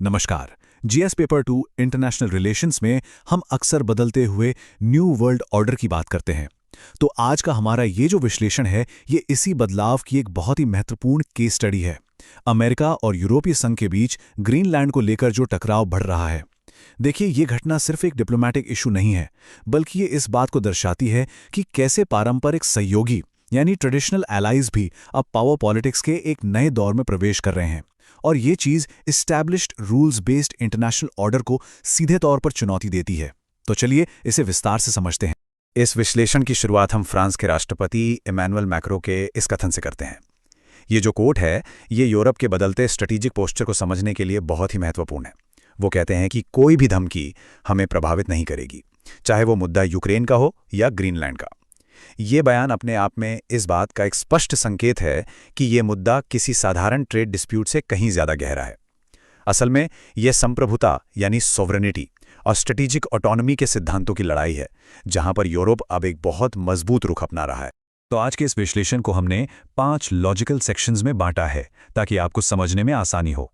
नमस्कार। GS paper 2 international relations में हम अक्सर बदलते हुए न्यू वर्ल्ड ऑर्डर की बात करते हैं। तो आज का हमारा ये जो विश्लेषण है, ये इसी बदलाव की एक बहुत ही महत्वपूर्ण केस स्टडी है। अमेरिका और यूरोपीय संघ के बीच ग्रीनलैंड को लेकर जो टकराव बढ़ रहा है। देखिए, ये घटना सिर्फ एक डिप्लोमैटिक इशू नहीं है, बल्कि ये इस बात को दर्शाती है कि कैसे पारंपरिक सहयोगी यानी ट्रेडिशनल एलाइज भी अब पावर पॉलिटिक्स के एक नए दौर में प्रवेश कर रहे हैं। और ये चीज established rules based international order को सीधे तौर पर चुनौती देती है। तो चलिए इसे विस्तार से समझते हैं। इस विश्लेषण की शुरुआत हम फ्रांस के राष्ट्रपति इमैनुअल मैक्रों के इस कथन से करते हैं। ये जो कोट है, ये यूरोप के बदलते स्ट्रेटेजिक पोस्चर को समझने के लिए बहुत ही महत्वपूर्ण है। वो कहते हैं कि कोई भी धमकी हमें प्रभावित नहीं करेगी, चाहे वो मुद्दा यूक्रेन का हो या ग्रीनलैंड का। ये बयान अपने आप में इस बात का एक स्पष्ट संकेत है कि ये मुद्दा किसी साधारण ट्रेड डिस्प्यूट से कहीं ज्यादा गहरा है। असल में यह संप्रभुता यानी सॉवरेनिटी और स्ट्रेटेजिक ऑटोनॉमी के सिद्धांतों की लड़ाई है, जहां पर यूरोप अब एक बहुत मजबूत रुख अपना रहा है। तो आज के इस विश्लेषण को हमने 5 लॉजिकल सेक्शंस में बांटा है, ताकि आपको समझने में आसानी हो।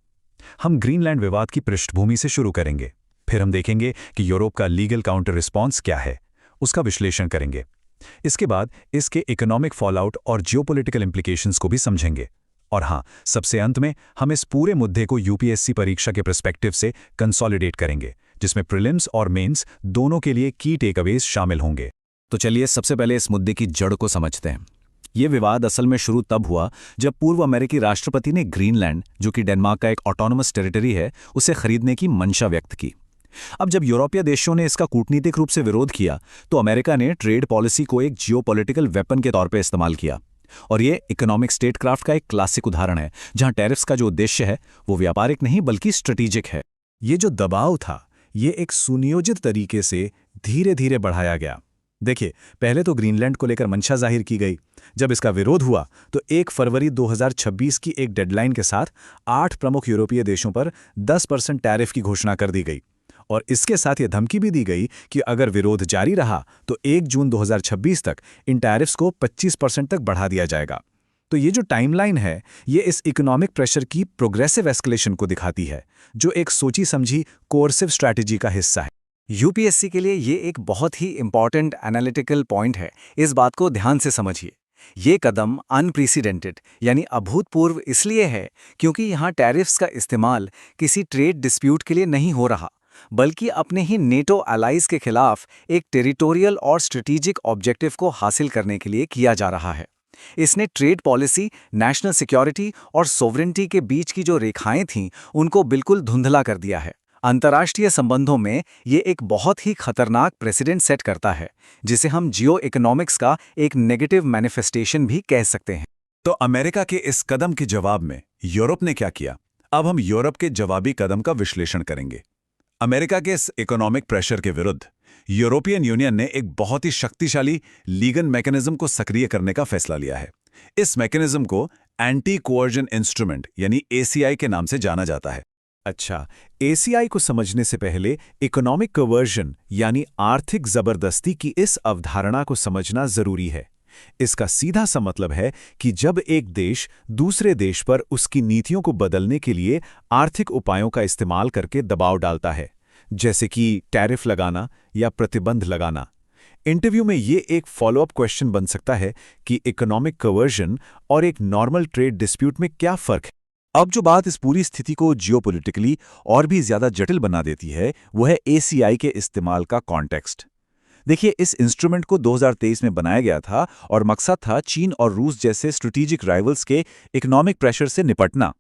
हम ग्रीनलैंड विवाद की पृष्ठभूमि से शुरू करेंगे, फिर हम देखेंगे कि यूरोप का लीगल काउंटर रिस्पॉन्स क्या है, उसका विश्लेषण करेंगे। इसके बाद इसके इकोनॉमिक फॉलआउट और जियोपॉलिटिकल इंप्लीकेशंस को भी समझेंगे। और हाँ, सबसे अंत में हम इस पूरे मुद्दे को यूपीएससी परीक्षा के पर्सपेक्टिव से कंसोलिडेट करेंगे, जिसमें प्रीलिम्स और मेंस दोनों के लिए की टेकअवेज शामिल होंगे। तो चलिए सबसे पहले इस मुद्दे की जड़ को समझते हैं। ये विवाद असल में शुरू तब हुआ जब पूर्व अमेरिकी राष्ट्रपति ने ग्रीनलैंड, जो कि डेनमार्क का एक ऑटोनोमस टेरिटरी है, उसे खरीदने की मंशा व्यक्त की। अब जब यूरोपीय देशों ने इसका कूटनीतिक रूप से विरोध किया, तो अमेरिका ने ट्रेड पॉलिसी को एक जियोपॉलिटिकल वेपन के तौर पर इस्तेमाल किया। और ये इकोनॉमिक स्टेटक्राफ्ट का एक क्लासिक उदाहरण है, जहां टैरिफ्स का जो उद्देश्य है वो व्यापारिक नहीं बल्कि स्ट्रेटेजिक है। ये जो दबाव था, ये एक सुनियोजित तरीके से धीरे धीरे बढ़ाया गया। देखिए, पहले तो ग्रीनलैंड को लेकर मंशा जाहिर की गई। जब इसका विरोध हुआ तो 1 फरवरी 2026 की एक डेडलाइन के साथ 8 प्रमुख यूरोपीय देशों पर 10% टैरिफ की घोषणा कर दी गई। और इसके साथ ये धमकी भी दी गई कि अगर विरोध जारी रहा तो 1 जून 2026 तक इन टैरिफ्स को 25% तक बढ़ा दिया जाएगा। तो ये जो टाइमलाइन है, ये इस इकोनॉमिक प्रेशर की प्रोग्रेसिव एस्केलेशन को दिखाती है, जो एक सोची समझी कोर्सिव स्ट्रैटेजी का हिस्सा है। यूपीएससी के लिए ये एक बहुत ही इंपॉर्टेंट एनालिटिकल पॉइंट है। इस बात को ध्यान से समझिए। ये कदम अनप्रेसिडेंटेड यानी अभूतपूर्व इसलिए है क्योंकि यहाँ टैरिफ्स का इस्तेमाल किसी ट्रेड डिस्प्यूट के लिए नहीं हो रहा, बल्कि अपने ही नेटो अलाइज के खिलाफ एक टेरिटोरियल और स्ट्रेटेजिक ऑब्जेक्टिव को हासिल करने के लिए किया जा रहा है। इसने ट्रेड पॉलिसी, नेशनल सिक्योरिटी और सोवरेनिटी के बीच की जो रेखाएं थीं, उनको बिल्कुल धुंधला कर दिया है। अंतर्राष्ट्रीय संबंधों में ये एक बहुत ही खतरनाक प्रेसिडेंट सेट करता है, जिसे हम जियो इकोनॉमिक्स का एक नेगेटिव मैनिफेस्टेशन भी कह सकते हैं। तो अमेरिका के इस कदम के जवाब में यूरोप ने क्या किया? अब हम यूरोप के जवाबी कदम का विश्लेषण करेंगे। अमेरिका के इस इकोनॉमिक प्रेशर के विरुद्ध यूरोपियन यूनियन ने एक बहुत ही शक्तिशाली लीगल मैकेनिज्म को सक्रिय करने का फैसला लिया है। इस मैकेनिज्म को एंटी कोअर्जन इंस्ट्रूमेंट यानी एसीआई के नाम से जाना जाता है। अच्छा, एसीआई को समझने से पहले इकोनॉमिक कवर्जन यानी आर्थिक जबरदस्ती की इस अवधारणा को समझना जरूरी है। इसका सीधा सा मतलब है कि जब एक देश दूसरे देश पर उसकी नीतियों को बदलने के लिए आर्थिक उपायों का इस्तेमाल करके दबाव डालता है, जैसे कि टैरिफ लगाना या प्रतिबंध लगाना। इंटरव्यू में ये एक फॉलोअप क्वेश्चन बन सकता है कि इकोनॉमिक कवर्जन और एक नॉर्मल ट्रेड डिस्प्यूट में क्या फर्क है। अब जो बात इस पूरी स्थिति को जियोपॉलिटिकली और भी ज्यादा जटिल बना देती है, वो है एसीआई के इस्तेमाल का कॉन्टेक्स्ट। देखिए, इस इंस्ट्रूमेंट को 2023 में बनाया गया था और मकसद था चीन और रूस जैसे स्ट्रेटेजिक राइवल्स के इकोनॉमिक प्रेशर से निपटना।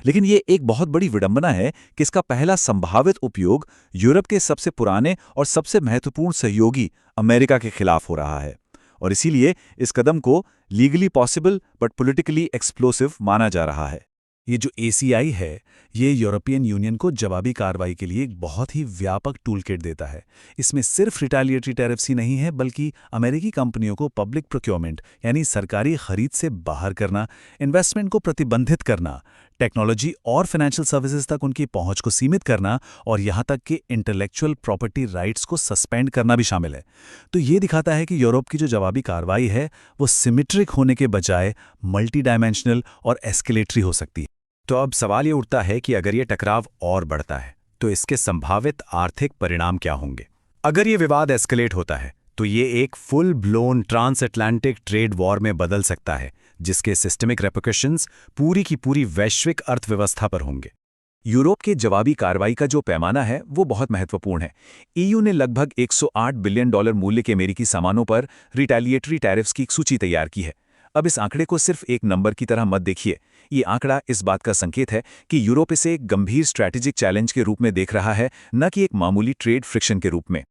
लेकिन ये एक बहुत बड़ी विडंबना है कि इसका पहला संभावित उपयोग यूरोप के सबसे पुराने और सबसे महत्वपूर्ण सहयोगी अमेरिका के खिलाफ हो रहा है। और इसीलिए इस कदम को legally possible but politically explosive माना जा रहा है। ये जो एसीआई है, ये यूरोपियन यूनियन को जवाबी कार्रवाई के लिए एक बहुत ही व्यापक टूलकिट देता है। इसमें सिर्फ रिटेलिएटरी टैरिफ्स ही नहीं है, बल्कि अमेरिकी कंपनियों को पब्लिक प्रोक्योरमेंट यानी सरकारी खरीद से बाहर करना, इन्वेस्टमेंट को प्रतिबंधित करना, टेक्नोलॉजी और फाइनेंशियल सर्विसेज तक उनकी पहुंच को सीमित करना और यहाँ तक कि इंटेलेक्चुअल प्रॉपर्टी राइट्स को सस्पेंड करना भी शामिल है। तो ये दिखाता है कि यूरोप की जो जवाबी कार्रवाई है, वो सिमेट्रिक होने के बजाय मल्टी डायमेंशनल और एस्केलेटरी हो सकती है। तो अब सवाल ये उठता है कि अगर ये टकराव और बढ़ता है तो इसके संभावित आर्थिक परिणाम क्या होंगे। अगर ये विवाद एस्केलेट होता है तो ये एक full blown transatlantic trade war में बदल सकता है, जिसके सिस्टमिक रेपरकशंस पूरी की पूरी वैश्विक अर्थव्यवस्था पर होंगे। यूरोप के जवाबी कार्रवाई का जो पैमाना है वो बहुत महत्वपूर्ण है। ईयू ने लगभग $108 बिलियन मूल्य के अमेरिकी सामानों पर रिटेलिएटरी टैरिफ्स की एक सूची तैयार की है। अब इस आंकड़े को सिर्फ एक नंबर की तरह मत देखिए। ये आंकड़ा इस बात का संकेत है कि यूरोप इसे एक गंभीर स्ट्रैटेजिक चैलेंज के रूप में देख रहा है, न कि एक मामूली ट्रेड फ्रिक्शन के रूप में।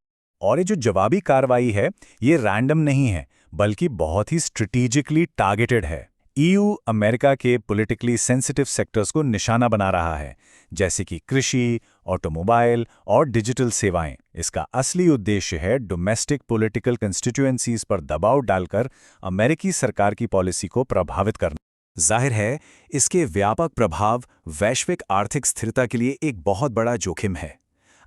और ये जो जवाबी कार्रवाई है ये रैंडम नहीं है, बल्कि बहुत ही स्ट्रेटेजिकली टारगेटेड है। ईयू अमेरिका के पॉलिटिकली सेंसिटिव सेक्टर्स को निशाना बना रहा है, जैसे कि कृषि, ऑटोमोबाइल और डिजिटल सेवाएं। इसका असली उद्देश्य है डोमेस्टिक पॉलिटिकल कंस्टिट्यूएंसीज पर दबाव डालकर अमेरिकी सरकार की पॉलिसी को प्रभावित करना। जाहिर है, इसके व्यापक प्रभाव वैश्विक आर्थिक स्थिरता के लिए एक बहुत बड़ा जोखिम है।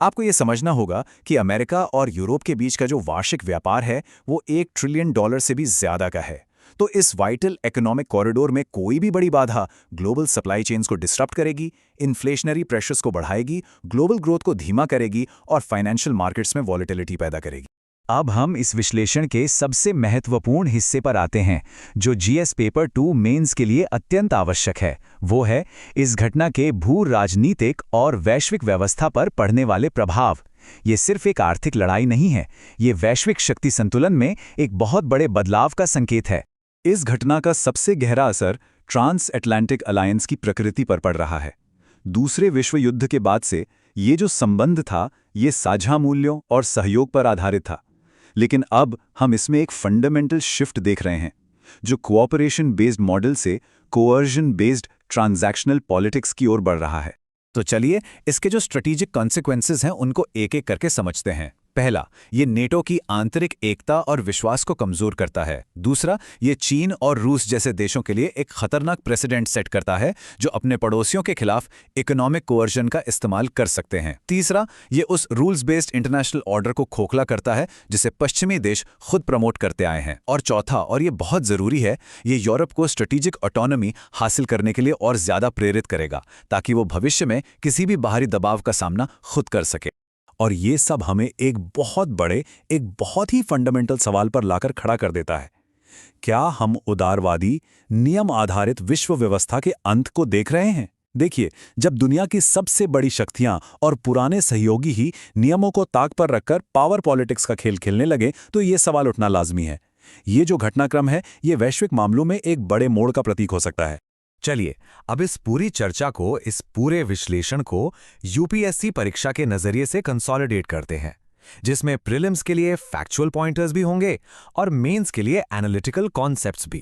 आपको ये समझना होगा कि अमेरिका और यूरोप के बीच का जो वार्षिक व्यापार है वो $1 ट्रिलियन से भी ज्यादा का है। तो इस वाइटल इकोनॉमिक कॉरिडोर में कोई भी बड़ी बाधा ग्लोबल सप्लाई चेन्स को डिस्टर्ब करेगी, इन्फ्लेशनरी प्रेशर्स को बढ़ाएगी, ग्लोबल ग्रोथ को धीमा करेगी और फाइनेंशियल मार्केट्स में वॉलेटिलिटी पैदा करेगी। अब हम इस विश्लेषण के सबसे महत्वपूर्ण हिस्से पर आते हैं, जो जीएस पेपर 2 मेंस के लिए अत्यंत आवश्यक है। वो है इस घटना के भू राजनीतिक और वैश्विक व्यवस्था पर पड़ने वाले प्रभाव। ये सिर्फ एक आर्थिक लड़ाई नहीं है, ये वैश्विक शक्ति संतुलन में एक बहुत बड़े बदलाव का संकेत है। इस घटना का सबसे गहरा असर ट्रांस अटलांटिक अलायंस की प्रकृति पर पड़ रहा है। दूसरे विश्व युद्ध के बाद से ये जो संबंध था, ये साझा मूल्यों और सहयोग पर आधारित था। लेकिन अब हम इसमें एक फंडामेंटल शिफ्ट देख रहे हैं, जो कोऑपरेशन बेस्ड मॉडल से कोअर्जन बेस्ड ट्रांजैक्शनल पॉलिटिक्स की ओर बढ़ रहा है। तो चलिए इसके जो स्ट्रेटेजिक कॉन्सिक्वेंसेस हैं उनको एक एक करके समझते हैं। पहला, ये नेटो की आंतरिक एकता और विश्वास को कमजोर करता है। दूसरा, ये चीन और रूस जैसे देशों के लिए एक खतरनाक प्रेसिडेंट सेट करता है, जो अपने पड़ोसियों के खिलाफ इकोनॉमिक कोअर्जन का इस्तेमाल कर सकते हैं। तीसरा, ये उस रूल्स बेस्ड इंटरनेशनल ऑर्डर को खोखला करता है जिसे पश्चिमी देश खुद प्रमोट करते आए हैं। और चौथा, और ये बहुत जरूरी है, ये यूरोप को स्ट्रेटेजिक ऑटोनॉमी हासिल करने के लिए और ज्यादा प्रेरित करेगा, ताकि वो भविष्य में किसी भी बाहरी दबाव का सामना खुद कर सके। और ये सब हमें एक बहुत ही फंडामेंटल सवाल पर लाकर खड़ा कर देता है। क्या हम उदारवादी, नियम आधारित विश्व व्यवस्था के अंत को देख रहे हैं? देखिए, जब दुनिया की सबसे बड़ी शक्तियां और पुराने सहयोगी ही नियमों को ताक पर रखकर पावर पॉलिटिक्स का खेल खेलने लगे, तो ये सवाल उठना लाजमी है। ये जो घटनाक्रम है, ये वैश्विक मामलों में एक बड़े मोड़ का प्रतीक हो सकता है। चलिए अब इस पूरी चर्चा को, इस पूरे विश्लेषण को यूपीएससी परीक्षा के नजरिए से कंसोलिडेट करते हैं, जिसमें प्रीलिम्स के लिए फैक्चुअल पॉइंटर्स भी होंगे और मेंस के लिए एनालिटिकल कॉन्सेप्ट्स भी।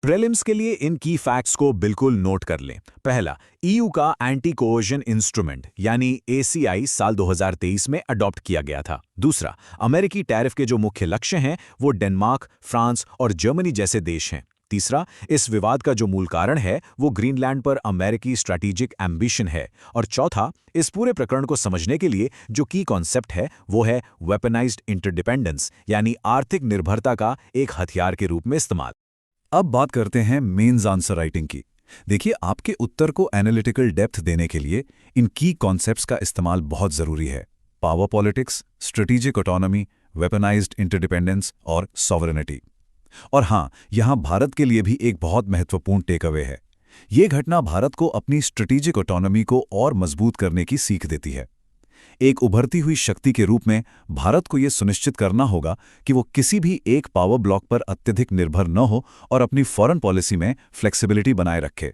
प्रीलिम्स के लिए इन की फैक्ट्स को बिल्कुल नोट कर लें। पहला, ईयू का एंटी कोअर्जन इंस्ट्रूमेंट यानी एसीआई साल 2023 में अडॉप्ट किया गया था। दूसरा, अमेरिकी टैरिफ के जो मुख्य लक्ष्य हैं वो डेनमार्क, फ्रांस और जर्मनी जैसे देश हैं। तीसरा, इस विवाद का जो मूल कारण है वो ग्रीनलैंड पर अमेरिकी स्ट्रैटेजिक एम्बिशन है। और चौथा, इस पूरे प्रकरण को समझने के लिए जो की कॉन्सेप्ट है वो है वेपनाइज्ड इंटरडिपेंडेंस, यानी आर्थिक निर्भरता का एक हथियार के रूप में इस्तेमाल। अब बात करते हैं मेंस आंसर राइटिंग की। देखिए, आपके उत्तर को एनालिटिकल डेप्थ देने के लिए इन की कॉन्सेप्ट्स का इस्तेमाल बहुत जरूरी है। Power politics, strategic autonomy, weaponised interdependence और सॉवरेनिटी। और हां, यहां भारत के लिए भी एक बहुत महत्वपूर्ण टेकअवे है। ये घटना भारत को अपनी स्ट्रेटेजिक ऑटोनॉमी को और मजबूत करने की सीख देती है। एक उभरती हुई शक्ति के रूप में भारत को यह सुनिश्चित करना होगा कि वो किसी भी एक पावर ब्लॉक पर अत्यधिक निर्भर न हो और अपनी फॉरेन पॉलिसी में फ्लेक्सिबिलिटी बनाए रखे।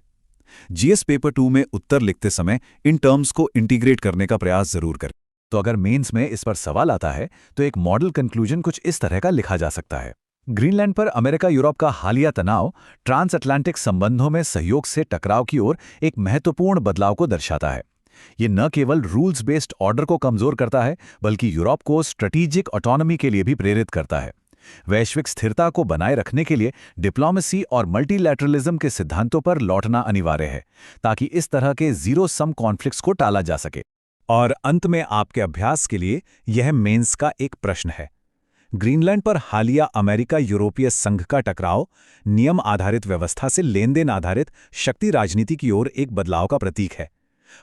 जीएस पेपर 2 में उत्तर लिखते समय इन टर्म्स को इंटीग्रेट करने का प्रयास जरूर करें। तो अगर मेंस में इस पर सवाल आता है तो एक मॉडल कंक्लूजन कुछ इस तरह का लिखा जा सकता है। ग्रीनलैंड पर अमेरिका यूरोप का हालिया तनाव ट्रांस अटलांटिक संबंधों में सहयोग से टकराव की ओर एक महत्वपूर्ण बदलाव को दर्शाता है। ये न केवल रूल्स बेस्ड ऑर्डर को कमजोर करता है, बल्कि यूरोप को स्ट्रेटेजिक ऑटोनॉमी के लिए भी प्रेरित करता है। वैश्विक स्थिरता को बनाए रखने के लिए डिप्लोमेसी और मल्टीलैटरलिज्म के सिद्धांतों पर लौटना अनिवार्य है, ताकि इस तरह के जीरो सम कॉन्फ्लिक्ट्स को टाला जा सके। और अंत में आपके अभ्यास के लिए यह मेंस का एक प्रश्न है। ग्रीनलैंड पर हालिया अमेरिका यूरोपीय संघ का टकराव नियम आधारित व्यवस्था से लेन-देन आधारित शक्ति राजनीति की ओर एक बदलाव का प्रतीक है।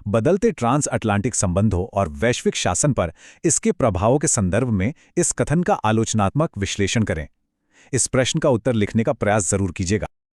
बदलते ट्रांस अटलांटिक संबंधों और वैश्विक शासन पर इसके प्रभावों के संदर्भ में इस कथन का आलोचनात्मक विश्लेषण करें। इस प्रश्न का उत्तर लिखने का प्रयास जरूर कीजिएगा।